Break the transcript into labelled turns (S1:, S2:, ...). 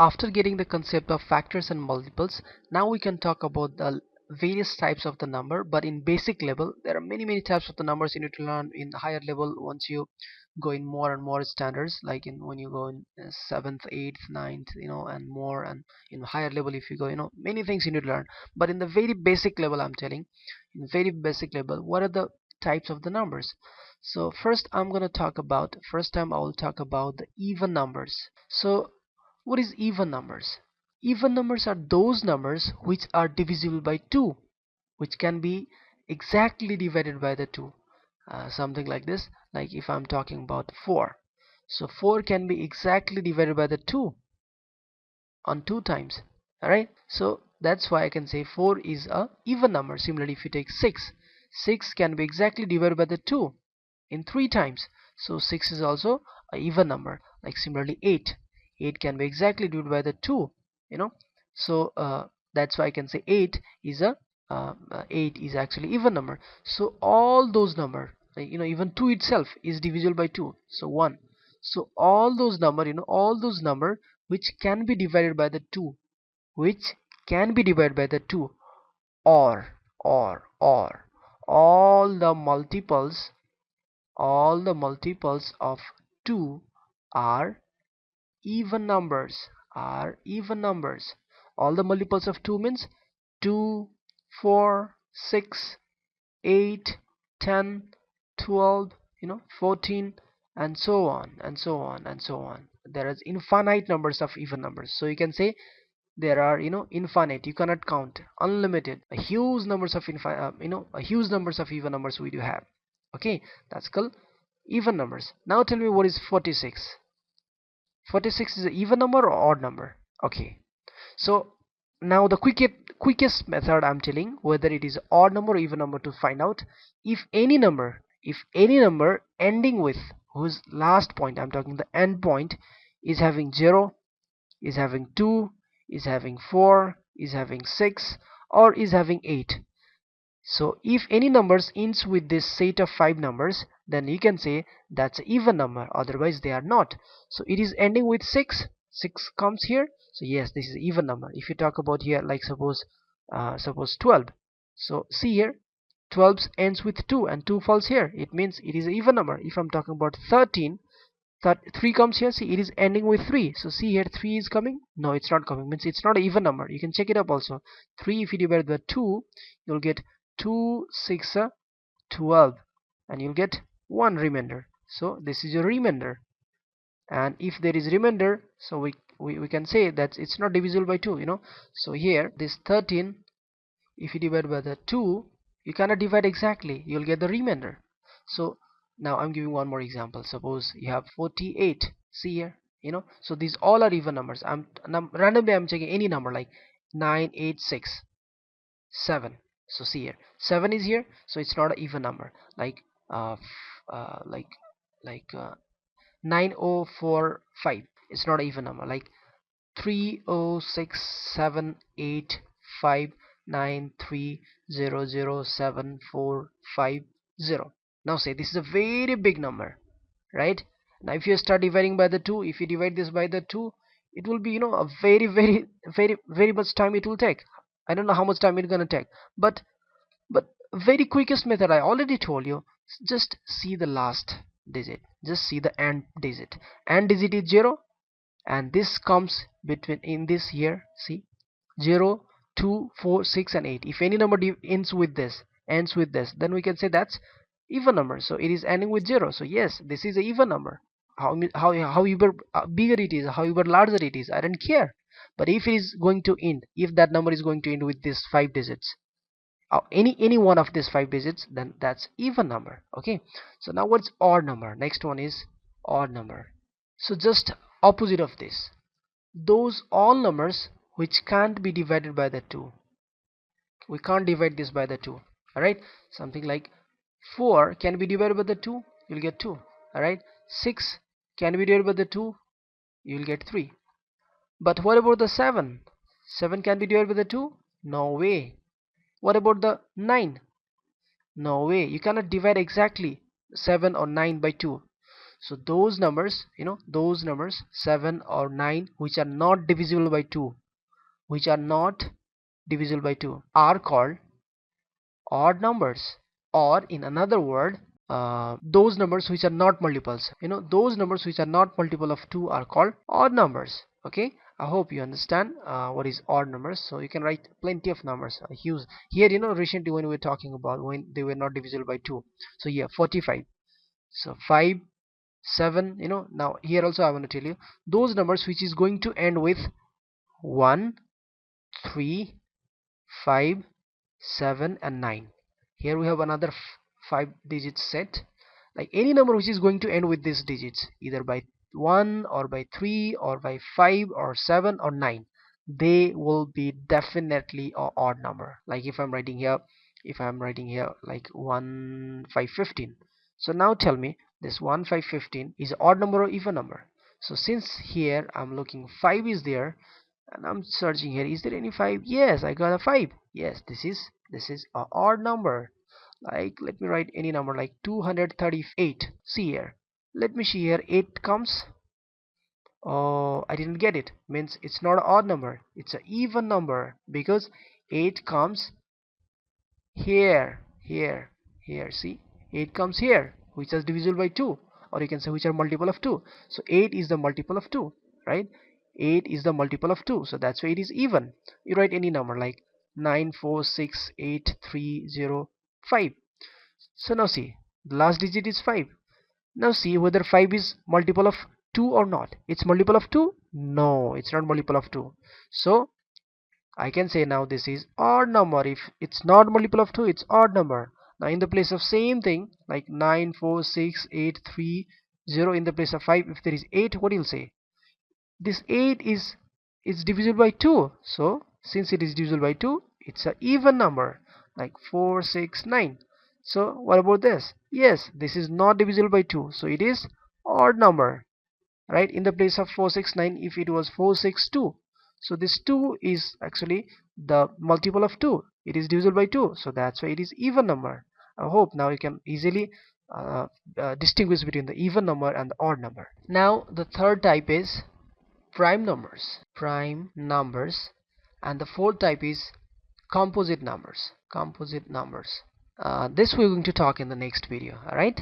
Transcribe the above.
S1: After getting the concept of factors and multiples, now we can talk about the various types of the number. But in basic level, there are many types of the numbers you need to learn in higher level. Once you go in more and more standards, like in when you go in 7th, 8th, 9th, and more, and in higher level, if you go, many things you need to learn. But in the very basic level, I'm telling, in very basic level, what are the types of the numbers? So first time I will talk about the even numbers. So what is even numbers? Even numbers are those numbers which are divisible by 2, which can be exactly divided by the 2. Something like this, like if I'm talking about 4. So 4 can be exactly divided by the 2 on 2 times. Alright, so that's why I can say 4 is a even number. Similarly, if you take 6, 6 can be exactly divided by the 2 in 3 times. So 6 is also a even number. Like similarly 8, 8 can be exactly divided by the 2, you know so that's why I can say 8 is actually even number. So all those number, even 2 itself is divisible by 2, so 1. So all those number which can be divided by the 2, which can be divided by the 2, or all the multiples of 2 are even numbers, all the multiples of 2 means 2, 4, 6, 8, 10, 12, 14, and so on and so on and so on. There is infinite numbers of even numbers, so you can say there are, infinite, you cannot count, unlimited, a huge numbers of even numbers we do have. Okay, that's called even numbers. Now tell me, what is 46? 46 is an even number or odd number? Okay, so now the quickest method I'm telling, whether it is odd number or even number, to find out if any number ending with, whose last point, I'm talking the end point, is having 0, is having 2, is having 4, is having 6, or is having 8. So if any numbers ends with this set of 5 numbers, then you can say that's an even number, otherwise they are not. So it is ending with 6, 6 comes here, so yes, this is even number. If you talk about here, like suppose 12, so see here, 12 ends with 2 and 2 falls here, it means it is an even number. If I'm talking about 13, 3 comes here, see, it is ending with 3, so see here, 3 is coming, no, it's not coming, means it's not an even number. You can check it up also. 3, if you divide by 2, you'll get 2 6 12, and you'll get 1 remainder, so this is your remainder. And if there is remainder, so we can say that it's not divisible by 2, so here this 13, if you divide by the 2, you cannot divide exactly, you'll get the remainder. So now I'm giving one more example. Suppose you have 48, see here, so these all are even numbers. Randomly I'm checking any number, like 9, 8, 6, 7. So see here, 7 is here, so it's not an even number. Like uh, uh like like 9045, it's not an even number. Like 30678593007450. Now say this is a very big number, right? Now if you start dividing by the 2, if you divide this by the 2, it will be, a very much time it will take. I don't know how much time it's gonna take, but very quickest method, I already told you, just see the last digit, just see the end digit. End digit is 0, and this comes between, in this here, see, 0, 2, 4, 6, and 8. If any number ends with this, then we can say that's even number. So it is ending with 0, so yes, this is an even number. However bigger it is, however larger it is, I don't care. But if it is going to end, if that number is going to end with these 5 digits, any one of these 5 digits, then that's even number. Okay, so now what's odd number? Next one is odd number. So just opposite of this, those all numbers which can't be divided by the 2, we can't divide this by the 2. All right, something like 4 can be divided by the 2, you'll get 2. All right, 6 can be divided by the 2, you'll get 3. But what about the 7? 7 can be divided by the 2? No way. What about the 9? No way, you cannot divide exactly 7 or 9 by 2. So those numbers, those numbers 7 or 9 which are not divisible by 2, which are not divisible by 2 are called odd numbers. Or in another word, those numbers which are not multiples, those numbers which are not multiple of 2 are called odd numbers. Okay, I hope you understand what is odd numbers. So you can write plenty of numbers, huge here, recently when we were talking about when they were not divisible by 2. So yeah, 45. So 5, 7, now here also I want to tell you those numbers which is going to end with 1, 3, 5, 7 and 9. Here we have another 5 digits set, like any number which is going to end with these digits either by 1 or by 3 or by 5 or 7 or 9, they will be definitely a odd number. Like if I'm writing here like 1 5 15. So now tell me, this 1 5 15 is odd number or even number? So since here I'm looking 5 is there, and I'm searching here, is there any 5? Yes, I got a 5. Yes, this is a odd number. Like let me write any number like 238. See here, let me see here, 8 comes. Oh, I didn't get it. Means it's not an odd number, it's an even number, because 8 comes here. See, 8 comes here, which is divisible by 2, or you can say which are multiple of 2. So 8 is the multiple of 2, right? 8 is the multiple of 2, so that's why it is even. You write any number like 9 4 6 8 3 0 5. So now see, the last digit is 5. Now see whether 5 is multiple of 2 or not. It's multiple of 2? No, it's not multiple of 2. So I can say now this is odd number. If it's not multiple of 2, it's odd number. Now in the place of same thing like 9 4 6 8 3 0, in the place of 5, if there is 8, what you'll say? This 8 is divisible by 2. So since it is divisible by 2, it's an even number like 4 6 9. So what about this? Yes, this is not divisible by 2, so it is odd number, right? In the place of 469, if it was 462, so this 2 is actually the multiple of 2, it is divisible by 2, so that's why it is even number. I hope now you can easily distinguish between the even number and the odd number. Now the third type is prime numbers, and the fourth type is composite numbers. This we're going to talk in the next video. All right.